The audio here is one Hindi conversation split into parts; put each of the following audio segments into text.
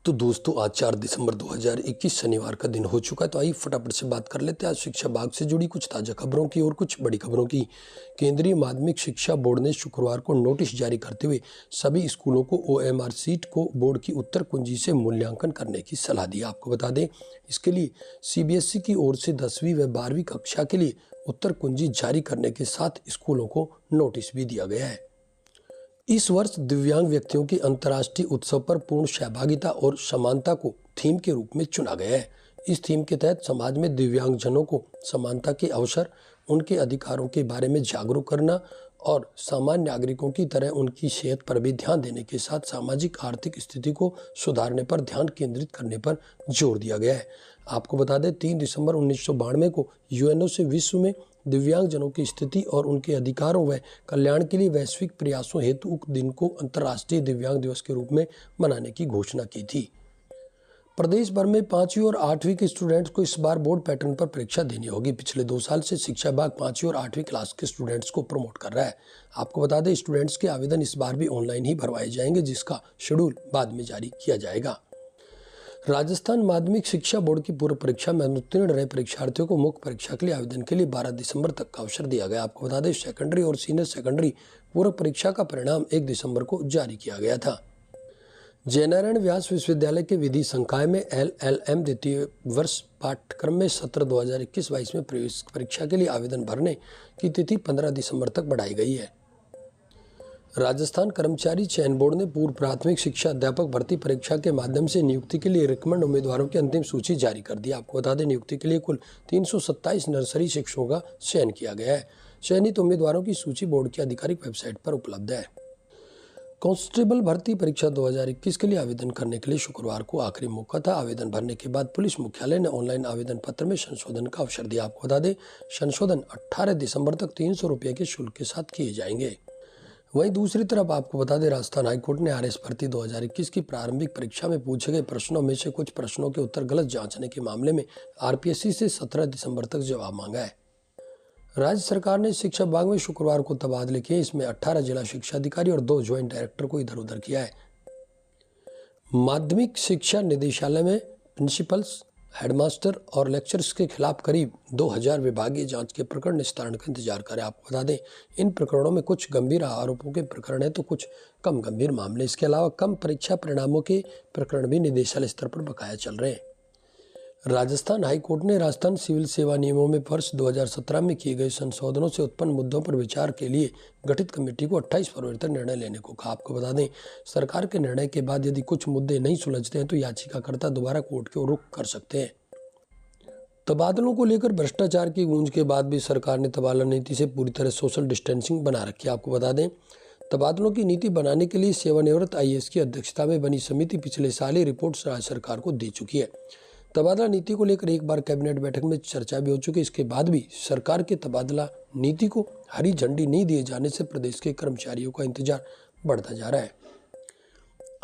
तो दोस्तों आज 4 दिसंबर 2021 शनिवार का दिन हो चुका है। तो आइए फटाफट से बात कर लेते हैं आज शिक्षा विभाग से जुड़ी कुछ ताज़ा खबरों की और कुछ बड़ी खबरों की। केंद्रीय माध्यमिक शिक्षा बोर्ड ने शुक्रवार को नोटिस जारी करते हुए सभी स्कूलों को OMR सीट को बोर्ड की उत्तर कुंजी से मूल्यांकन करने की सलाह दी। आपको बता दें, इसके लिए CBSE की ओर से 10वीं व 12वीं कक्षा के लिए उत्तर कुंजी जारी करने के साथ स्कूलों को नोटिस भी दिया गया है। इस वर्ष दिव्यांग व्यक्तियों के अंतर्राष्ट्रीय उत्सव पर पूर्ण सहभागिता और समानता को थीम के रूप में चुना गया है। इस थीम के तहत समाज में दिव्यांगजनों को समानता के अवसर, उनके अधिकारों के बारे में जागरूक करना और सामान्य नागरिकों की तरह उनकी सेहत पर भी ध्यान देने के साथ सामाजिक आर्थिक स्थिति को सुधारने पर ध्यान केंद्रित करने पर जोर दिया गया है। आपको बता दें, 3 दिसंबर 1992 को UNO से विश्व में दिव्यांगजनों की स्थिति और उनके अधिकारों व कल्याण के लिए वैश्विक प्रयासों हेतु उक्त दिन को अंतर्राष्ट्रीय दिव्यांग दिवस के रूप में मनाने की घोषणा की थी। प्रदेश भर में 5वीं और 8वीं के स्टूडेंट्स को इस बार बोर्ड पैटर्न पर परीक्षा देनी होगी। पिछले 2 साल से शिक्षा विभाग 5वीं और 8वीं क्लास के स्टूडेंट्स को प्रमोट कर रहा है। आपको बता दें, स्टूडेंट्स के आवेदन इस बार भी ऑनलाइन ही भरवाए जाएंगे, जिसका शेड्यूल बाद में जारी किया जाएगा। राजस्थान माध्यमिक शिक्षा बोर्ड की पूर्व परीक्षा में अनुत्तीर्ण रहे परीक्षार्थियों को मुख्य परीक्षा के लिए आवेदन के लिए 12 दिसंबर तक का अवसर दिया गया। आपको बता दें, सेकेंडरी और सीनियर सेकेंडरी पूर्व परीक्षा का परिणाम 1 दिसंबर को जारी किया गया था। जयनारायण व्यास विश्वविद्यालय के विधि संकाय में LLM द्वितीय वर्ष पाठ्यक्रम में सत्र 2021-22 में प्रवेश परीक्षा के लिए आवेदन भरने की तिथि 15 दिसंबर तक बढ़ाई गई है। राजस्थान कर्मचारी चयन बोर्ड ने पूर्व प्राथमिक शिक्षा अध्यापक भर्ती परीक्षा के माध्यम से नियुक्ति के लिए रिकमेंड उम्मीदवारों की अंतिम सूची जारी कर दी। आपको बता दें, नियुक्ति के लिए कुल 327 नर्सरी शिक्षकों का चयन किया गया है। चयनित उम्मीदवारों की सूची बोर्ड की आधिकारिक वेबसाइट पर उपलब्ध है। कांस्टेबल भर्ती परीक्षा 2021 के लिए आवेदन करने के लिए शुक्रवार को आखिरी मौका था। आवेदन भरने के बाद पुलिस मुख्यालय ने ऑनलाइन आवेदन पत्र में संशोधन का अवसर दिया। आपको बता दें, संशोधन 18 दिसंबर तक 300 रुपये के शुल्क के साथ किए जाएंगे। वहीं दूसरी तरफ आपको बता दें, राजस्थान हाईकोर्ट ने RS भर्ती 2021 की प्रारंभिक परीक्षा में पूछे गए प्रश्नों में से कुछ प्रश्नों के उत्तर गलत जांचने के मामले में RPSC से 17 दिसंबर तक जवाब मांगा है। राज्य सरकार ने शिक्षा विभाग में शुक्रवार को तबादले किए। इसमें 18 जिला शिक्षा अधिकारी और 2 ज्वाइंट डायरेक्टर को इधर उधर किया है। माध्यमिक शिक्षा निदेशालय में प्रिंसिपल्स, हेडमास्टर और लेक्चरर्स के खिलाफ करीब 2000 विभागीय जांच के प्रकरण निस्तारण का इंतजार करें। आपको बता दें, इन प्रकरणों में कुछ गंभीर आरोपों के प्रकरण है तो कुछ कम गंभीर मामले। इसके अलावा कम परीक्षा परिणामों के प्रकरण भी निदेशालय स्तर पर बकाया चल रहे हैं। राजस्थान हाईकोर्ट ने राजस्थान सिविल सेवा नियमों में वर्ष 2017 में किए गए संशोधनों से उत्पन्न मुद्दों पर विचार के लिए गठित कमेटी को 28 फरवरी तक निर्णय लेने को कहा। आपको बता दें, सरकार के निर्णय के बाद यदि कुछ मुद्दे नहीं सुलझते हैं तो याचिकाकर्ता दोबारा कोर्ट को रुख कर सकते हैं। तबादलों को लेकर भ्रष्टाचार की गूंज के बाद भी सरकार ने तबादला नीति से पूरी तरह सोशल डिस्टेंसिंग बना रखी है। आपको बता दें, तबादलों की नीति बनाने के लिए सेवानिवृत्त IAS की अध्यक्षता में बनी समिति पिछले साल ही रिपोर्ट राज्य सरकार को दे चुकी है। तबादला नीति को लेकर एक बार कैबिनेट बैठक में चर्चा भी हो चुकी है। इसके बाद भी सरकार के तबादला नीति को हरी झंडी नहीं दिए जाने से प्रदेश के कर्मचारियों का इंतजार बढ़ता जा रहा है।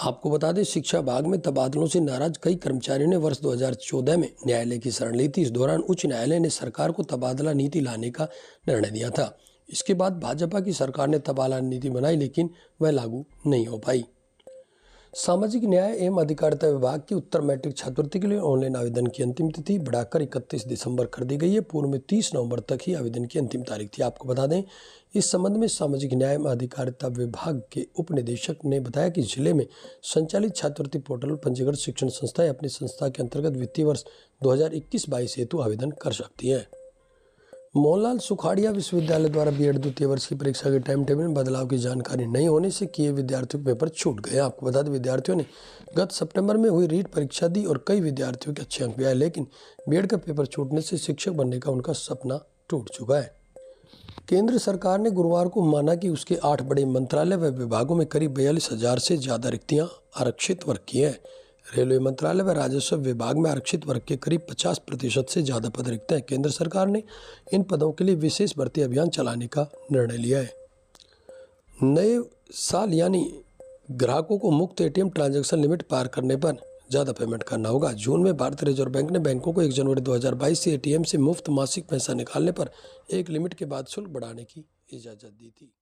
आपको बता दें, शिक्षा विभाग में तबादलों से नाराज कई कर्मचारियों ने वर्ष 2014 में न्यायालय की शरण ली थी। इस दौरान उच्च न्यायालय ने सरकार को तबादला नीति लाने का निर्णय दिया था। इसके बाद भाजपा की सरकार ने तबादला नीति बनाई, लेकिन वह लागू नहीं हो पाई। सामाजिक न्याय एवं अधिकारिता विभाग की उत्तर मैट्रिक छात्रवृत्ति के लिए ऑनलाइन आवेदन की अंतिम तिथि बढ़ाकर 31 दिसंबर कर दी गई है। पूर्व में 30 नवंबर तक ही आवेदन की अंतिम तारीख थी। आपको बता दें, इस संबंध में सामाजिक न्याय एवं अधिकारिता विभाग के उप निदेशक ने बताया कि जिले में संचालित छात्रवृत्ति पोर्टल पंजीकृत शिक्षण संस्थाएं अपनी संस्था के अंतर्गत वित्तीय वर्ष 2021-22 हेतु आवेदन कर सकती है। मोहनलाल सुखाड़िया विश्वविद्यालय द्वारा B.Ed द्वितीय वर्ष की परीक्षा के टाइम टेबल में बदलाव की जानकारी नहीं होने से किए विद्यार्थियों के पेपर छूट गए। आपको बता दें, विद्यार्थियों ने गत सितंबर में हुई रीट परीक्षा दी और कई विद्यार्थियों के अच्छे अंक भी आए, लेकिन B.Ed का पेपर छूटने से शिक्षक बनने का उनका सपना टूट चुका है। केंद्र सरकार ने गुरुवार को माना कि उसके 8 बड़े मंत्रालय व विभागों में करीब 42,000 से ज्यादा रिक्तियां आरक्षित वर्ग की हैं। रेलवे मंत्रालय व राजस्व विभाग में आरक्षित वर्ग के करीब 50% से ज़्यादा पद रिक्त हैं। केंद्र सरकार ने इन पदों के लिए विशेष भर्ती अभियान चलाने का निर्णय लिया है। नए साल यानी ग्राहकों को मुफ्त ATM ट्रांजैक्शन लिमिट पार करने पर ज़्यादा पेमेंट करना होगा। जून में भारतीय रिजर्व बैंक ने बैंकों को 1 जनवरी 2022 से ATM से मुफ्त मासिक पैसा निकालने पर एक लिमिट के बाद शुल्क बढ़ाने की इजाज़त दी थी।